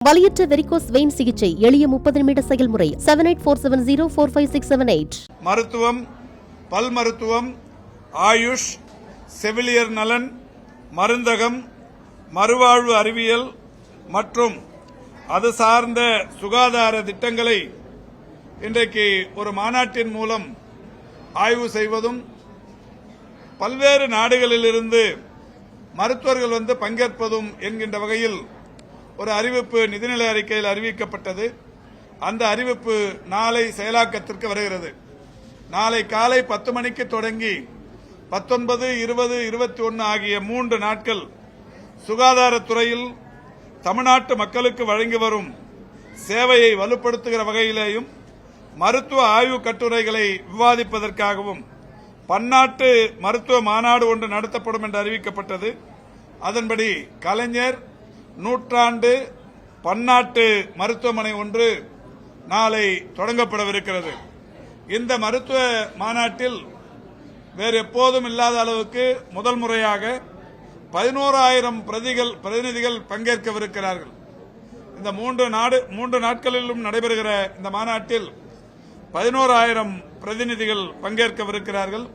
வலியற்ற varicose vein சிகிச்சை எளிய 30 நிமிட செயல்முறை 7847045678. மருத்துவம், பல் மருத்துவம், ஆயுஷ், செவிலியர் நலன், மருந்தகம், மறுவாழ்வு அறிவியல் மற்றும் அது சார்ந்த சுகாதார திட்டங்களை இன்றைக்கு ஒரு மாநாட்டின் மூலம் ஆய்வு செய்வதும் பல்வேறு நாடுகளிலிருந்து மருத்துவர்கள் வந்து பங்கேற்பதும் என்கின்ற வகையில் ஒரு அறிவிப்பு நிதிநிலை அறிக்கையில் அறிவிக்கப்பட்டது. அந்த அறிவிப்பு நாளை செயலாக்கத்திற்கு வருகிறது. நாளை காலை 10 மணிக்கு தொடங்கி 19, 20, 21 ஆகிய 3 நாட்கள் சுகாதாரத்துறையில் தமிழ்நாட்டு மக்களுக்கு வழங்கி வரும் சேவையை வலுப்படுத்துகிற வகையிலேயும் மருத்துவ ஆய்வுக் கட்டுரைகளை விவாதிப்பதற்காகவும் பன்னாட்டு மருத்துவ மாநாடு ஒன்று நடத்தப்படும் என்று அறிவிக்கப்பட்டது. அதன்படி கலைஞர் நூற்றாண்டு பன்னாட்டு மருத்துவமனை ஒன்று நாளை தொடங்கப்படவிருக்கிறது. இந்த மருத்துவ மாநாட்டில் வேறு எப்போதும் இல்லாத அளவுக்கு முதல் முறையாக 11,000 பிரதிநிதிகள் பங்கேற்கவிருக்கிறார்கள். இந்த 3 நாட்களிலும் நடைபெறுகிற இந்த மாநாட்டில் 11,000 பிரதிநிதிகள் பங்கேற்கவிருக்கிறார்கள்.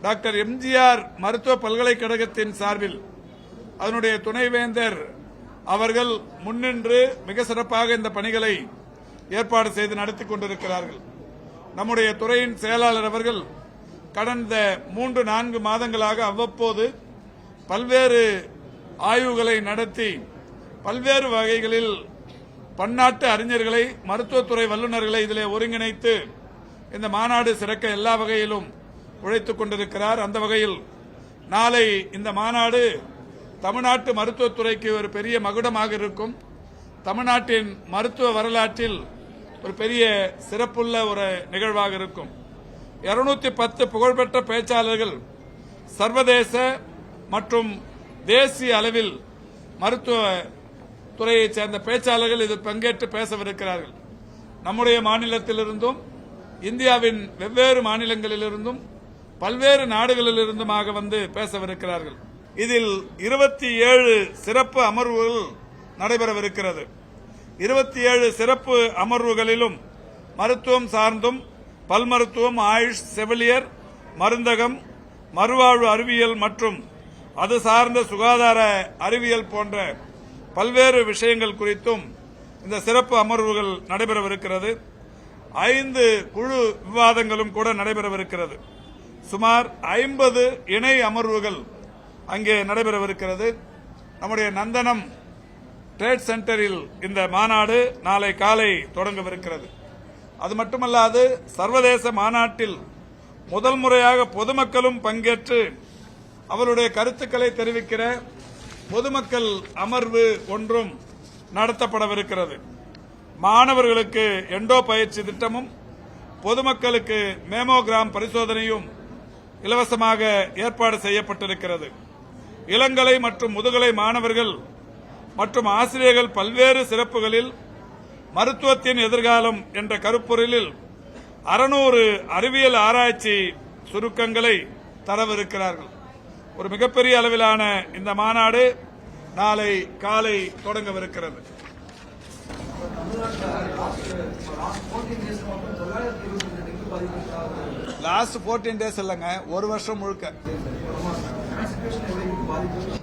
டாக்டர் எம்ஜிஆர் மருத்துவ பல்கலைக்கழகத்தின் சார்பில் அதனுடைய துணைவேந்தர் அவர்கள் முன்னின்று மிக சிறப்பாக இந்த பணிகளை ஏற்பாடு செய்து நடத்தி கொண்டிருக்கிறார்கள். நம்முடைய துறையின் செயலாளர் அவர்கள் கடந்த 3-4 மாதங்களாக அவ்வப்போது பல்வேறு ஆய்வுகளை நடத்தி பல்வேறு வகைகளில் பன்னாட்டு அறிஞர்களை, மருத்துவத்துறை வல்லுநர்களை இதிலே ஒருங்கிணைத்து இந்த மாநாடு சிறக்க எல்லா வகையிலும் உழைத்துக் கொண்டிருக்கிறார். அந்த வகையில் நாளை இந்த மாநாடு தமிழ்நாட்டு மருத்துவத்துறைக்கு ஒரு பெரிய மகுடமாக இருக்கும். தமிழ்நாட்டின் மருத்துவ வரலாற்றில் ஒரு பெரிய சிறப்புள்ள ஒரு நிகழ்வாக இருக்கும். 210 புகழ்பெற்ற பேச்சாளர்கள் சர்வதேச மற்றும் தேசிய அளவில் மருத்துவ துறையைச் சேர்ந்த பேச்சாளர்கள் இதில் பங்கேற்று பேசவிருக்கிறார்கள். நம்முடைய மாநிலத்திலிருந்தும் இந்தியாவின் வெவ்வேறு மாநிலங்களிலிருந்தும் பல்வேறு நாடுகளிலிருந்துமாக வந்து பேசவிருக்கிறார்கள். இதில் 27 சிறப்பு அமர்வுகள் நடைபெறவிருக்கிறது. 27 சிறப்பு அமர்வுகளிலும் மருத்துவம் சார்ந்தும் பல் மருத்துவம், ஆயுஷ், செவிலியர், மருந்தகம், மறுவாழ்வு அறிவியல் மற்றும் அது சார்ந்த சுகாதார அறிவியல் போன்ற பல்வேறு விஷயங்கள் குறித்தும் இந்த சிறப்பு அமர்வுகள் நடைபெறவிருக்கிறது. 5 குழு விவாதங்களும் கூட நடைபெறவிருக்கிறது. சுமார் 50 இணை அமர்வுகள் அங்கே நடைபெறவிருக்கிறது. நம்முடைய நந்தனம் ட்ரேட் சென்டரில் இந்த மாநாடு நாளை காலை தொடங்கவிருக்கிறது. அது மட்டுமல்லாது சர்வதேச மாநாட்டில் முதல் முறையாக பொதுமக்களும் பங்கேற்று அவருடைய கருத்துக்களை தெரிவிக்கிற பொதுமக்கள் அமர்வு ஒன்றும் நடத்தப்படவிருக்கிறது. மாணவர்களுக்கு எண்டோ பயிற்சி திட்டமும் பொதுமக்களுக்கு மேமோகிராம் பரிசோதனையும் இலவசமாக ஏற்பாடு செய்யப்பட்டிருக்கிறது. இளங்கலை மற்றும் முதுகலை மாணவர்கள் மற்றும் ஆசிரியர்கள் பல்வேறு சிறப்புகளில் மருத்துவத்தின் எதிர்காலம் என்ற கருப்பொருளில் 600 அறிவியல் ஆராய்ச்சி சுருக்கங்களை தரவிருக்கிறார்கள். ஒரு மிகப்பெரிய அளவிலான இந்த மாநாடு நாளை காலை தொடங்கவிருக்கிறது. லாஸ்ட் 14 டேஸ் இல்லைங்க, ஒரு வருஷம் முழுக்க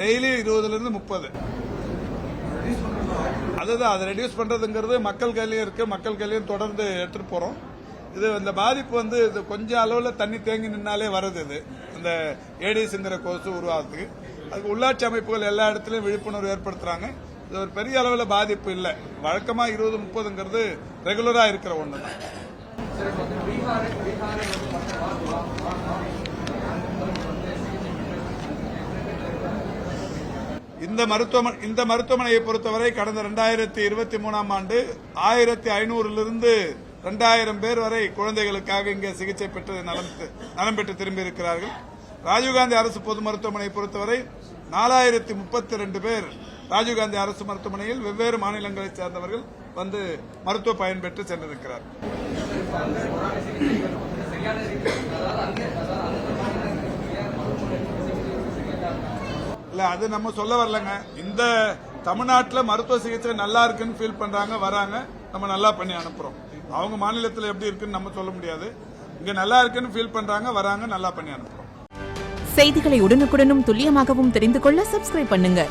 டெய்லி 20 to 30. அதுதான் அதை ரெடியூஸ் பண்றதுங்கிறது மக்கள் கையிலையும் இருக்கு. மக்கள் கையிலையும் தொடர்ந்து எடுத்துட்டு போறோம். இது இந்த பாதிப்பு வந்து இது கொஞ்சம் அளவுல தண்ணி தேங்கி நின்னாலே வருது. இது இந்த ஏடிஸ்ங்கிற கொசு உருவாகிறதுக்கு அதுக்கு உள்ளாட்சி அமைப்புகள் எல்லா இடத்துலயும் விழிப்புணர்வு ஏற்படுத்துறாங்க. இது ஒரு பெரிய அளவுல பாதிப்பு இல்லை. வழக்கமா 20-30ங்கிறது ரெகுலரா இருக்கிற ஒண்ணுதான். இந்த மருத்துவமனையை பொறுத்தவரை கடந்த 2023ஆம் ஆண்டு 1500 2000 பேர் வரை குழந்தைகளுக்காக இங்கே சிகிச்சை பெற்று நலம் பெற்று திரும்பியிருக்கிறார்கள். ராஜீவ்காந்தி அரசு பொது மருத்துவமனையை பொறுத்தவரை 4032 பேர் ராஜீவ்காந்தி அரசு மருத்துவமனையில் வெவ்வேறு மாநிலங்களைச் சேர்ந்தவர்கள் வந்து மருத்துவ பயன் பெற்று சென்றிருக்கிறார். இல்ல அது நம்ம சொல்ல வரலங்க. இந்த தமிழ்நாட்டில் மருத்துவ சிகிச்சை நல்லா இருக்குன்னு ஃபீல் பண்றாங்க, வராங்க, நம்ம நல்லா பண்ணி அனுப்புறோம். அவங்க மாநிலத்தில் எப்படி இருக்குன்னு நம்ம சொல்ல முடியாது. இங்க நல்லா இருக்குன்னு ஃபீல் பண்றாங்க, வராங்க, நல்லா பண்ணி அனுப்புறோம். செய்திகளை உடனுக்குடனும் துல்லியமாகவும் தெரிந்து கொள்ள சப்ஸ்கிரைப் பண்ணுங்க.